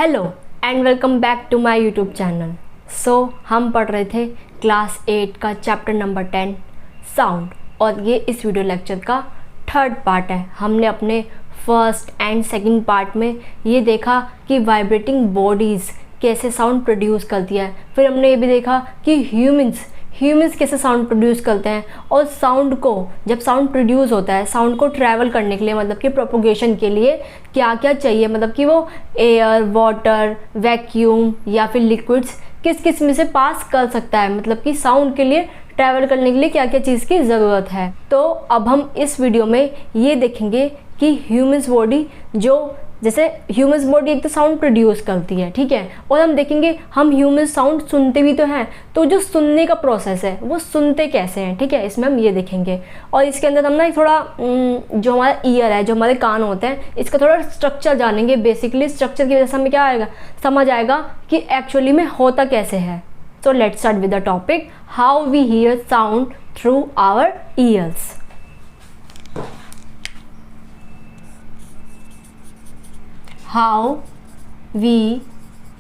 Hello and welcome back to my YouTube channel. हम पढ़ रहे थे क्लास 8 का चैप्टर नंबर 10 साउंड, और ये इस वीडियो लेक्चर का थर्ड पार्ट है। हमने अपने फर्स्ट एंड सेकंड पार्ट में ये देखा कि वाइब्रेटिंग बॉडीज़ कैसे साउंड प्रोड्यूस करती है। फिर हमने ये भी देखा कि ह्यूमंस कैसे साउंड प्रोड्यूस करते हैं, और साउंड को जब साउंड प्रोड्यूस होता है, साउंड को ट्रैवल करने के लिए मतलब कि प्रोपोगेशन के लिए क्या क्या चाहिए, मतलब कि वो एयर, वाटर, वैक्यूम या फिर लिक्विड्स किस किस में से पास कर सकता है, मतलब कि साउंड के लिए ट्रैवल करने के लिए क्या क्या चीज़ की ज़रूरत है। तो अब हम इस वीडियो में ये देखेंगे कि ह्यूमंस बॉडी जैसे ह्यूमंस बॉडी एक तो साउंड प्रोड्यूस करती है, ठीक है, और हम देखेंगे हम ह्यूमंस साउंड सुनते भी तो हैं, तो जो सुनने का प्रोसेस है वो सुनते कैसे हैं, ठीक है, इसमें हम ये देखेंगे। और इसके अंदर हम ना थोड़ा जो हमारा ईयर है, जो हमारे कान होते हैं, इसका थोड़ा स्ट्रक्चर जानेंगे। बेसिकली स्ट्रक्चर की वजह से हमें क्या आएगा, समझ आएगा कि एक्चुअली में होता कैसे है। So let's start with the topic how we hear sound through our ears. How we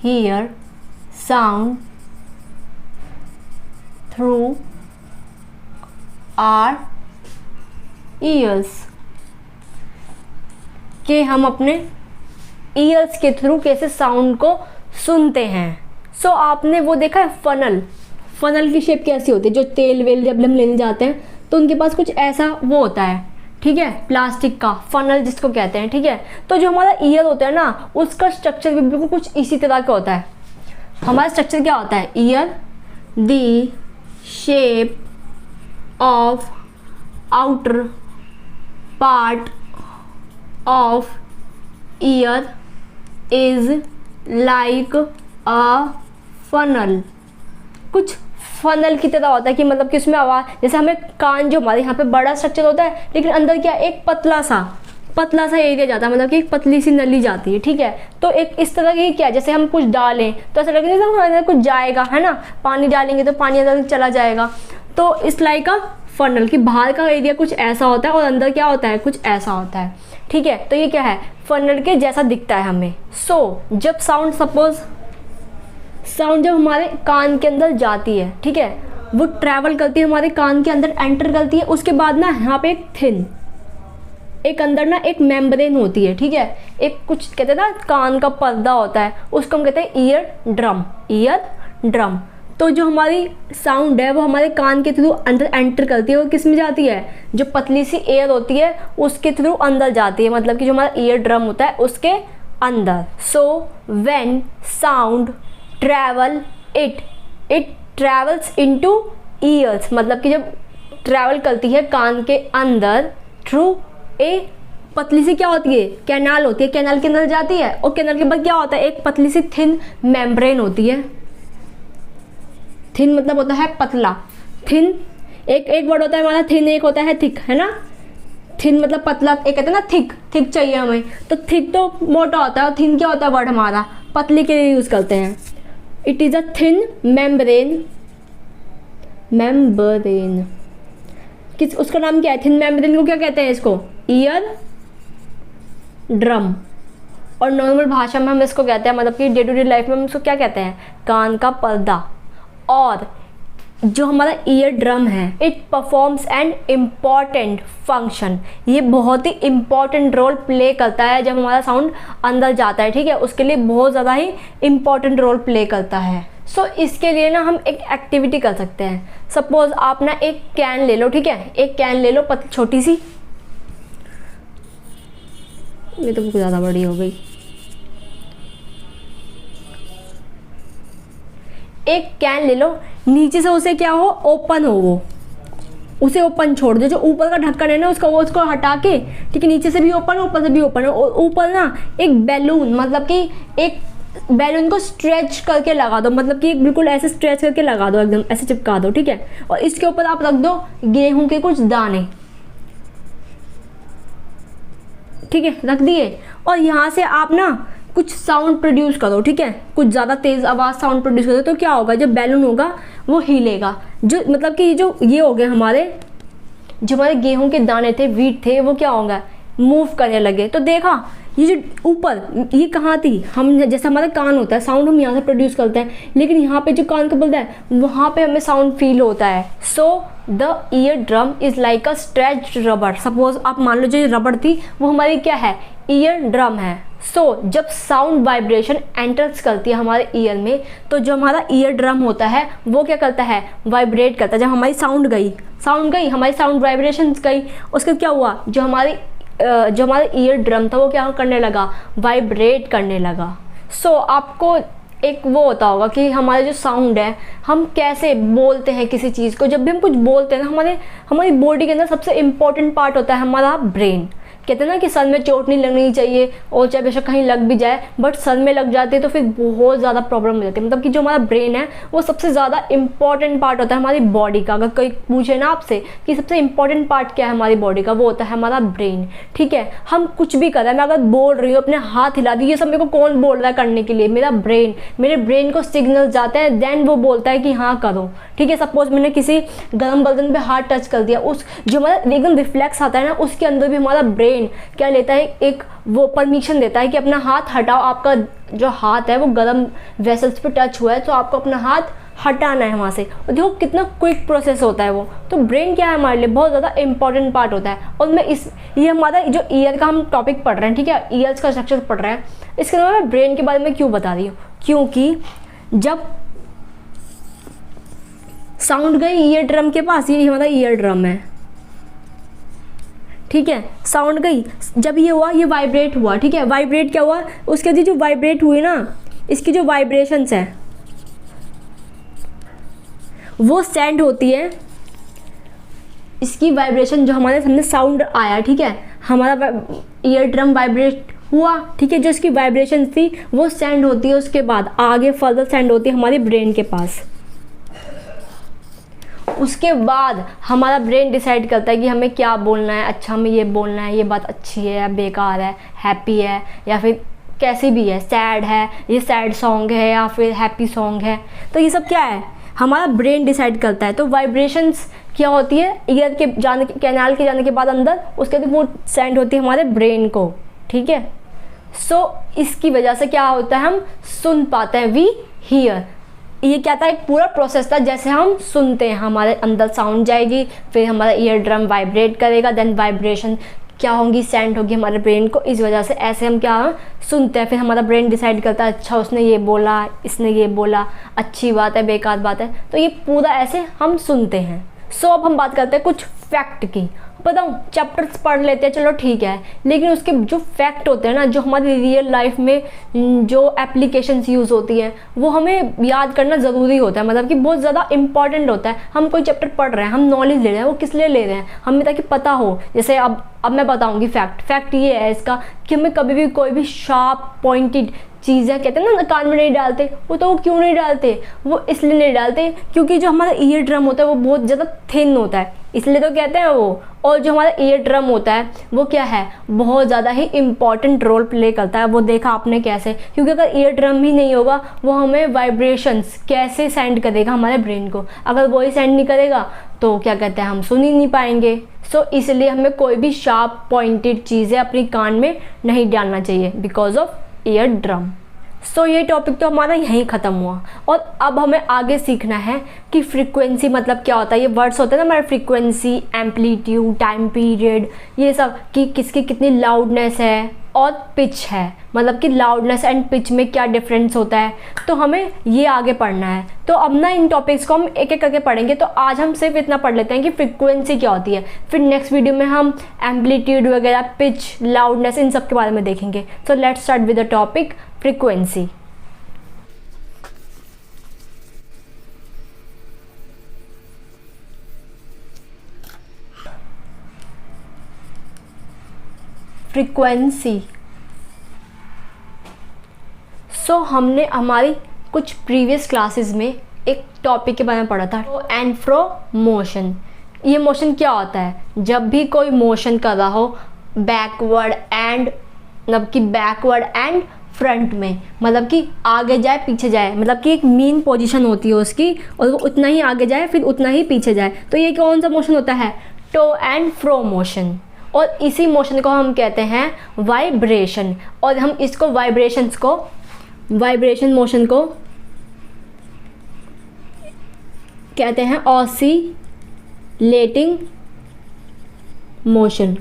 hear sound through our ears, कि हम अपने ईयर्स के थ्रू कैसे साउंड को सुनते हैं। आपने वो देखा है फनल की शेप कैसी होती है, जो तेल वेल जब हम लेने जाते हैं तो उनके पास कुछ ऐसा वो होता है, ठीक है, प्लास्टिक का फनल जिसको कहते हैं, ठीक है। तो जो हमारा ईयर होता है ना, उसका स्ट्रक्चर भी बिल्कुल कुछ इसी तरह का होता है। हमारा स्ट्रक्चर क्या होता है, year the shape of outer part of year is like a funnel, कुछ फनल की तरह होता है कि मतलब कि उसमें आवाज़, जैसे हमें कान जो हमारे यहाँ पे बड़ा स्ट्रक्चर होता है, लेकिन अंदर क्या एक पतला सा एरिया जाता है, मतलब कि एक पतली सी नली जाती है, ठीक है। तो एक इस तरह की क्या, जैसे हम कुछ डालें तो ऐसा लगेगा जैसे अंदर कुछ जाएगा, है ना, पानी डालेंगे तो पानी अंदर चला जाएगा। तो इस लाइक का फनल की बाहर का एरिया कुछ ऐसा होता है और अंदर क्या होता है, कुछ ऐसा होता है, ठीक है। तो ये क्या है, फनल के जैसा दिखता है हमें। जब साउंड जब हमारे कान के अंदर जाती है, ठीक है, वो ट्रैवल करती है, हमारे कान के अंदर एंटर करती है। उसके बाद ना यहाँ पे एक अंदर ना एक मेम्ब्रेन होती है, ठीक है, एक कुछ कहते हैं ना कान का पर्दा होता है, उसको हम कहते हैं ईयर ड्रम। तो जो हमारी साउंड है वो हमारे कान के थ्रू अंदर एंटर करती है, और किस में जाती है, जो पतली सी एयर होती है उसके थ्रू अंदर जाती है, मतलब कि जो हमारा ईयर ड्रम होता है उसके अंदर। When sound travel it travels into years, मतलब कि जब ट्रैवल करती है कान के अंदर थ्रू ए पतली सी क्या होती है, कैनाल होती है, कैनाल के अंदर जाती है, और कैनाल के बाद क्या होता है, एक पतली सी थिन मेम्ब्रेन होती है। थिन मतलब होता है पतला, थिन एक वर्ड होता है हमारा थिन, एक होता है थिक, है ना। थिन मतलब पतला, एक कहते हैं ना थिक चाहिए हमें, तो थिक तो मोटा होता है और थिन क्या होता है वर्ड हमारा, पतली के लिए यूज़ करते हैं। It is a thin membrane किस उसका नाम क्या है, थिन मेम्ब्रेन को क्या कहते हैं, इसको ईयर ड्रम। और नॉर्मल भाषा में हम इसको कहते हैं, मतलब कि डे टू डे लाइफ में हम इसको क्या कहते हैं, कान का पर्दा। और जो हमारा ईयर ड्रम है, it performs an important function, ये बहुत ही इम्पॉर्टेंट रोल प्ले करता है जब हमारा साउंड अंदर जाता है, ठीक है, उसके लिए बहुत ज़्यादा ही इम्पॉर्टेंट रोल प्ले करता है। इसके लिए ना हम एक एक्टिविटी कर सकते हैं। सपोज आप ना एक कैन ले लो, ठीक है, एक कैन ले लो छोटी सी, ये तो बहुत ज़्यादा बड़ी हो गई। एक कैन ले लो, नीचे से उसे क्या हो, ओपन हो, वो उसे ओपन छोड़ दो, जो ऊपर का ढक्कन है ना उसको हटा के, ठीक है, नीचे से भी ओपन, ऊपर से भी ओपन, और ऊपर ना एक बैलून, मतलब कि एक बैलून को स्ट्रेच करके लगा दो, मतलब कि बिल्कुल ऐसे स्ट्रेच करके लगा दो, एकदम ऐसे चिपका दो, ठीक है। और इसके ऊपर आप रख दो गेहूं के कुछ दाने, ठीक है, रख दिए, और यहाँ से आप ना कुछ साउंड प्रोड्यूस करो, ठीक है, कुछ ज़्यादा तेज़ आवाज़ साउंड प्रोड्यूस करो, तो क्या होगा, जब बैलून होगा वो हिलेगा, जो मतलब कि ये हो गए हमारे जो हमारे गेहूं के दाने थे, वीट थे, वो क्या होगा, मूव करने लगे। तो देखा ये जो ऊपर ये कहाँ थी, हम जैसे हमारा कान होता है साउंड हम यहाँ से प्रोड्यूस करते हैं, लेकिन यहाँ पे जो कान का बोलता है वहाँ पे हमें साउंड फील होता है। So the ear drum is like a stretched rubber. Suppose आप मान लो जो रबड़ थी वो हमारी क्या है, ईयर ड्रम है। सो जब साउंड वाइब्रेशन एंटर्स करती है हमारे ईयर में, तो जो हमारा ईयर ड्रम होता है वो क्या करता है, वाइब्रेट करता है। जब हमारी साउंड गई हमारी साउंड वाइब्रेशंस गई, उसका क्या हुआ, जो हमारा ईयर ड्रम था वो क्या करने लगा, वाइब्रेट करने लगा। सो आपको एक वो होता होगा कि हमारा जो साउंड है, हम कैसे बोलते हैं किसी चीज़ को। जब भी हम कुछ बोलते हैं ना, हमारी बॉडी के अंदर सबसे इम्पॉर्टेंट पार्ट होता है हमारा ब्रेन। कहते हैं ना कि सर में चोट नहीं लगनी चाहिए, और चाहे बेशक कहीं लग भी जाए, बट सर में लग जाती है तो फिर बहुत ज़्यादा प्रॉब्लम हो जाती है। मतलब कि जो हमारा ब्रेन है वो सबसे ज़्यादा इंपॉर्टेंट पार्ट होता है हमारी बॉडी का। अगर कोई पूछे ना आपसे कि सबसे इंपॉर्टेंट पार्ट क्या है हमारी बॉडी का, वो होता है हमारा ब्रेन। ठीक है, हम कुछ भी कर रहे हैं, मैं अगर बोल रही हूँ अपने हाथ हिला दी, ये सब मेरे को कौन बोल रहा है करने के लिए, मेरा ब्रेन। मेरे ब्रेन को सिग्नल जाते हैं, देन वो बोलता है कि हाँ करो। ठीक है, सपोज मैंने किसी गर्म बर्तन पे हाथ टच कर दिया, उस जो हमारा एकदम रिफ्लेक्स आता है ना, उसके अंदर भी हमारा ब्रेन क्या लेता है, एक वो परमिशन देता है कि अपना हाथ हटाओ। आपका जो हाथ है वो गर्म वेसल्स पे टच हुआ है, तो आपको अपना हाथ हटाना है वहाँ से। और देखो कितना क्विक प्रोसेस होता है वो। तो ब्रेन क्या है हमारे लिए बहुत ज़्यादा इंपॉर्टेंट पार्ट होता है। और मैं ये हमारा जो ईयर का हम टॉपिक पढ़ रहे हैं, ठीक है, ईयर्स का स्ट्रक्चर पढ़ रहे हैं, इसके अलावा मैं ब्रेन के बारे में क्यों बता रही हूँ, क्योंकि जब साउंड गई ईयर ड्रम के पास, ये हमारा ईयर ड्रम है, ठीक है, साउंड गई, जब ये हुआ ये वाइब्रेट हुआ। ठीक है, वाइब्रेट क्या हुआ, उसके बाद जो वाइब्रेट हुई ना, इसकी जो वाइब्रेशंस है वो सेंड होती है। इसकी वाइब्रेशन जो हमारे सामने साउंड आया, ठीक है, हमारा ईयर ड्रम वाइब्रेट हुआ, ठीक है, जो इसकी वाइब्रेशन थी वो सेंड होती है, उसके बाद आगे फर्दर सेंड होती है हमारे ब्रेन के पास। उसके बाद हमारा ब्रेन डिसाइड करता है कि हमें क्या बोलना है, अच्छा हमें ये बोलना है, ये बात अच्छी है या बेकार है, हैप्पी है या फिर कैसी भी है, सैड है, ये सैड सॉन्ग है या फिर हैप्पी सॉन्ग है। तो ये सब क्या है, हमारा ब्रेन डिसाइड करता है। तो वाइब्रेशंस क्या होती है, ईयर के जाने के कैनाल के जाने के बाद अंदर, उसके बाद वो सेंड होती है हमारे ब्रेन को। ठीक है, सो इसकी वजह से क्या होता है, हम सुन पाते हैं, वी हियर। ये क्या था, एक पूरा प्रोसेस था, जैसे हम सुनते हैं, हमारे अंदर साउंड जाएगी, फिर हमारा ईयर ड्रम वाइब्रेट करेगा, देन वाइब्रेशन क्या होंगी, सेंड होगी हमारे ब्रेन को। इस वजह से ऐसे हम क्या सुनते हैं, फिर हमारा ब्रेन डिसाइड करता है अच्छा उसने ये बोला, इसने ये बोला, अच्छी बात है, बेकार बात है। तो ये पूरा ऐसे हम सुनते हैं। सो अब हम बात करते हैं कुछ फैक्ट की। बताऊँ, चैप्टर्स पढ़ लेते हैं चलो ठीक है, लेकिन उसके जो फैक्ट होते हैं ना, जो हमारी रियल लाइफ में जो एप्लीकेशंस यूज़ होती हैं, वो हमें याद करना ज़रूरी होता है। मतलब कि बहुत ज़्यादा इंपॉर्टेंट होता है। हम कोई चैप्टर पढ़ रहे हैं, हम नॉलेज ले रहे हैं, वो किस लिए ले रहे हैं, हमें ताकि पता हो। जैसे अब मैं बताऊँगी फैक्ट ये है इसका कि हमें कभी भी कोई भी शार्प पॉइंटेड चीज़ें कहते हैं ना कान में नहीं डालते, वो क्यों नहीं डालते, वो इसलिए नहीं डालते क्योंकि जो हमारा ईयर ड्रम होता है वो बहुत ज़्यादा थिन होता है, इसलिए तो कहते हैं वो। और जो हमारा ईयर ड्रम होता है वो क्या है, बहुत ज़्यादा ही इम्पॉर्टेंट रोल प्ले करता है। वो देखा आपने कैसे, क्योंकि अगर ईयर ड्रम ही नहीं होगा वो हमें वाइब्रेशंस कैसे सेंड करेगा हमारे ब्रेन को। अगर वो ही सेंड नहीं करेगा तो क्या कहते हैं, हम सुन ही नहीं पाएंगे। सो इसलिए हमें कोई भी शार्प पॉइंटेड चीज़ें अपनी कान में नहीं डालना चाहिए बिकॉज ऑफ ईयर ड्रम। सो ये टॉपिक तो हमारा यहीं ख़त्म हुआ, और अब हमें आगे सीखना है कि फ्रीक्वेंसी मतलब क्या होता है। ये वर्ड्स होते हैं ना हमारे, फ्रीक्वेंसी, एम्पलीट्यूड, टाइम पीरियड, ये सब कि किसकी कितनी लाउडनेस है और पिच है, मतलब कि लाउडनेस एंड पिच में क्या डिफरेंस होता है। तो हमें ये आगे पढ़ना है। तो अब ना इन टॉपिक्स को हम एक एक करके पढ़ेंगे। तो आज हम सिर्फ इतना पढ़ लेते हैं कि फ्रीक्वेंसी क्या होती है, फिर नेक्स्ट वीडियो में हम एम्पलीट्यूड वगैरह, पिच, लाउडनेस, इन सब के बारे में देखेंगे। So let's start with the topic frequency. Frequency. So हमने हमारी कुछ प्रीवियस क्लासेस में एक टॉपिक के बारे में पढ़ा था, टू एंड फ्रो मोशन। ये मोशन क्या होता है, जब भी कोई मोशन कर रहा हो बैकवर्ड एंड, मतलब कि बैकवर्ड एंड फ्रंट में, मतलब कि आगे जाए पीछे जाए, मतलब कि एक मीन पोजीशन होती है उसकी, और वो उतना ही आगे जाए फिर उतना ही पीछे जाए। तो ये कौन सा मोशन होता है, टू एंड फ्रो मोशन। और इसी मोशन को हम कहते हैं वाइब्रेशन। और हम इसको वाइब्रेशन मोशन को कहते हैं ऑसिलेटिंग मोशन।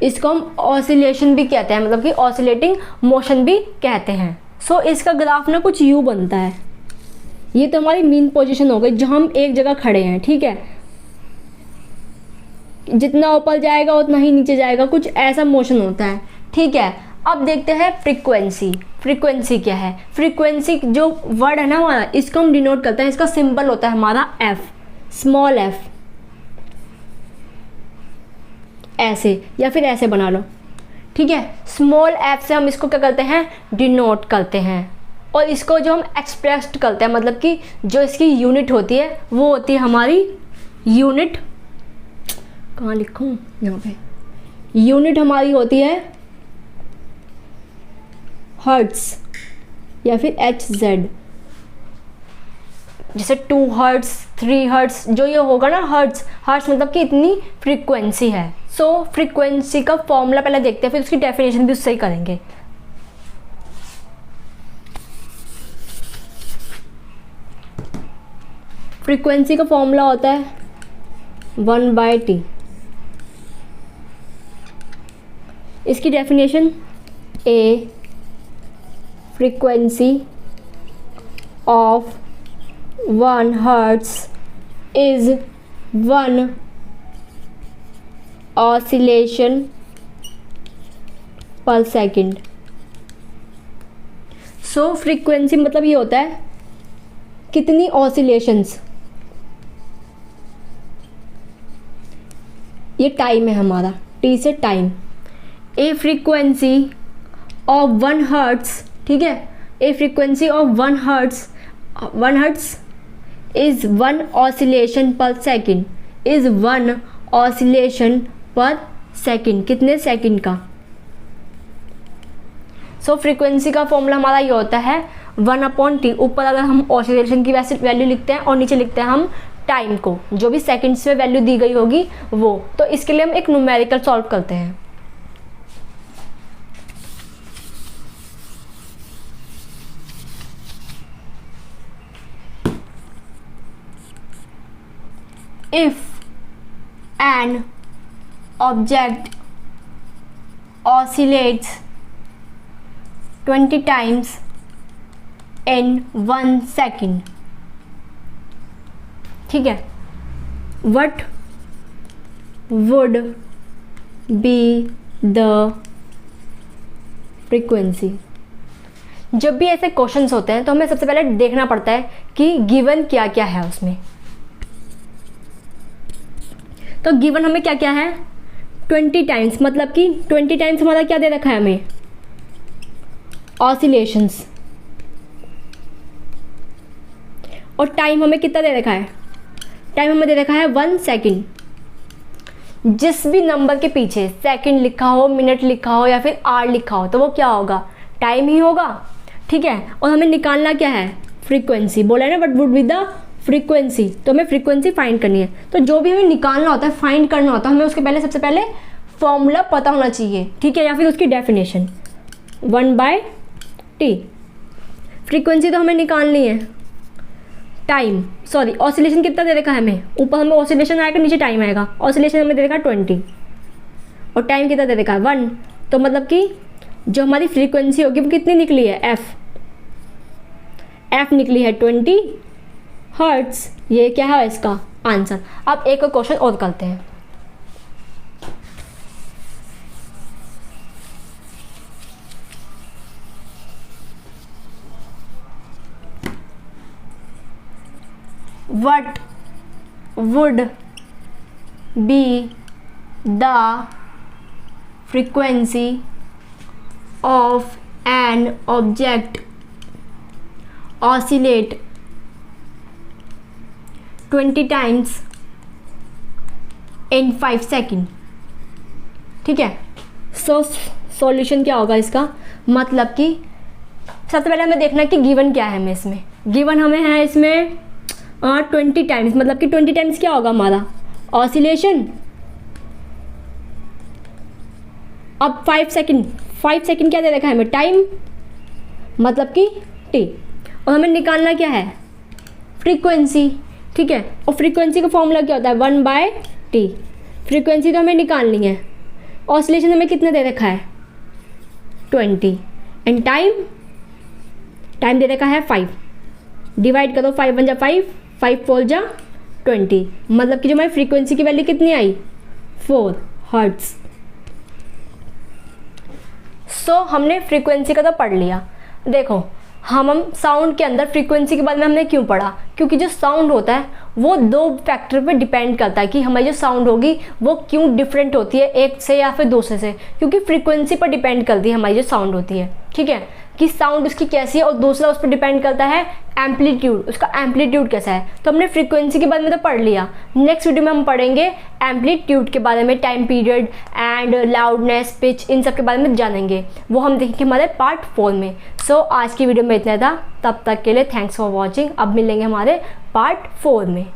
इसको हम ऑसिलेशन भी कहते हैं, मतलब कि ऑसिलेटिंग मोशन भी कहते हैं। सो इसका ग्राफ ना कुछ यूँ बनता है। ये तो हमारी मीन पोजीशन हो गई, जो हम एक जगह खड़े हैं, ठीक है। जितना ऊपर जाएगा उतना ही नीचे जाएगा, कुछ ऐसा मोशन होता है, ठीक है। अब देखते हैं फ्रीक्वेंसी। फ्रीक्वेंसी क्या है? फ्रीक्वेंसी जो वर्ड है ना हमारा, इसको हम डिनोट करते हैं, इसका सिंबल होता है हमारा एफ, स्मॉल एफ, ऐसे या फिर ऐसे बना लो, ठीक है। स्मॉल एफ से हम इसको क्या करते हैं? डिनोट करते हैं। और इसको जो हम एक्सप्रेस्ड करते हैं, मतलब कि जो इसकी यूनिट होती है वो होती है हमारी यूनिट, कहाँ लिखूँ, यहाँ पे यूनिट हमारी होती है हर्ट्स या फिर HZ। जैसे 2 हर्ट्स, 3 हर्ट्स, जो ये होगा ना हर्ट्स, हर्ट्स मतलब कि इतनी फ्रीक्वेंसी है। सो फ्रीक्वेंसी का फॉर्मूला पहले देखते हैं, फिर उसकी डेफिनेशन भी उससे ही करेंगे। फ्रीक्वेंसी का फॉर्मूला होता है 1/T। इसकी definition a frequency of 1 hertz is 1 oscillation per second. So frequency मतलब ये होता है कितनी ऑसिलेशंस, ये टाइम है हमारा, टी से time. A frequency of 1 hertz, ठीक है, a frequency of 1 hertz is 1 oscillation per second, is 1 oscillation per second, कितने सेकेंड का। सो फ्रीक्वेंसी का फॉर्मूला हमारा ये होता है 1/T। ऊपर अगर हम ऑसिलेशन की वैल्यू लिखते हैं और नीचे लिखते हैं हम टाइम को, जो भी सेकंड्स में वैल्यू दी गई होगी वो। तो इसके लिए हम एक न्यूमेरिकल सॉल्व करते हैं। If an object oscillates 20 times in 1 second, ठीक है, what would be the frequency। जब भी ऐसे क्वेश्चंस होते हैं तो हमें सबसे पहले देखना पड़ता है कि गिवन क्या क्या है उसमें। तो गिवन हमें क्या क्या है? 20 टाइम्स, मतलब कि 20 टाइम्स हमारा क्या दे रखा है हमें? ऑसिलेशंस। और टाइम हमें कितना दे रखा है? टाइम हमें दे रखा है 1 सेकेंड। जिस भी नंबर के पीछे सेकंड लिखा हो, मिनट लिखा हो या फिर आवर लिखा हो तो वो क्या होगा? टाइम ही होगा, ठीक है। और हमें निकालना क्या है? फ्रीक्वेंसी। बोला है ना what would be the frequency, तो हमें फ्रीक्वेंसी फाइंड करनी है। तो जो भी हमें निकालना होता है, फाइंड करना होता है, हमें उसके पहले सबसे पहले फॉर्मूला पता होना चाहिए, ठीक है, या फिर उसकी डेफिनेशन 1/T। फ्रीक्वेंसी तो हमें निकालनी है, टाइम सॉरी ऑसिलेशन कितना दे रखा है हमें? ऊपर हमें ऑसिलेशन आएगा, नीचे टाइम आएगा। ऑसिलेशन हमें दे रखा है 20 और टाइम कितना दे रखा है 1। तो मतलब कि जो हमारी फ्रीक्वेंसी होगी वो कितनी निकली है? एफ निकली है 20 हर्ट्स। ये क्या है इसका आंसर। अब एक क्वेश्चन और करते हैं। What would be the frequency of an object oscillate 20 times in 5 second? ठीक है। सॉल्यूशन क्या होगा इसका? मतलब कि सबसे पहले हमें देखना है कि गिवन क्या है हमें इसमें। गिवन हमें है इसमें 20 टाइम्स, मतलब कि 20 टाइम्स क्या होगा हमारा? ऑसिलेशन अब 5 सेकंड क्या दे रखा है हमें, टाइम मतलब कि टी, और हमें निकालना क्या है, फ्रीक्वेंसी, ठीक है। और फ्रीक्वेंसी का फॉर्मूला क्या होता है, 1/t। फ्रीक्वेंसी तो हमें निकालनी है, ऑसिलेशन हमें कितना दे रखा है 20, एंड टाइम दे रखा है 5। डिवाइड करो, 5 1 जा 5, 5 4 जा 20, मतलब कि जो हमारी फ्रीक्वेंसी की वैल्यू कितनी आई 4 हर्ट्ज। सो हमने फ्रीक्वेंसी का तो पढ़ लिया। देखो हम साउंड के अंदर फ्रीक्वेंसी के बारे में हमने क्यों पढ़ा, क्योंकि जो साउंड होता है वो 2 फैक्टर पे डिपेंड करता है कि हमारी जो साउंड होगी वो क्यों डिफरेंट होती है एक से या फिर दूसरे से, क्योंकि फ्रीक्वेंसी पर डिपेंड करती है हमारी जो साउंड होती है, ठीक है, कि साउंड उसकी कैसी है। और दूसरा उस पर डिपेंड करता है एम्पलीट्यूड, उसका एम्पलीट्यूड कैसा है। तो हमने फ्रीक्वेंसी के बारे में तो पढ़ लिया। नेक्स्ट वीडियो में हम पढ़ेंगे एम्पलीट्यूड के बारे में, time period and loudness, pitch, इन सब के बारे में जानेंगे। वो हम देखेंगे हमारे पार्ट 4 में। सो आज की वीडियो में इतना था, तब तक के लिए थैंक्स फॉर वॉचिंग। अब मिलेंगे हमारे पार्ट 4 में।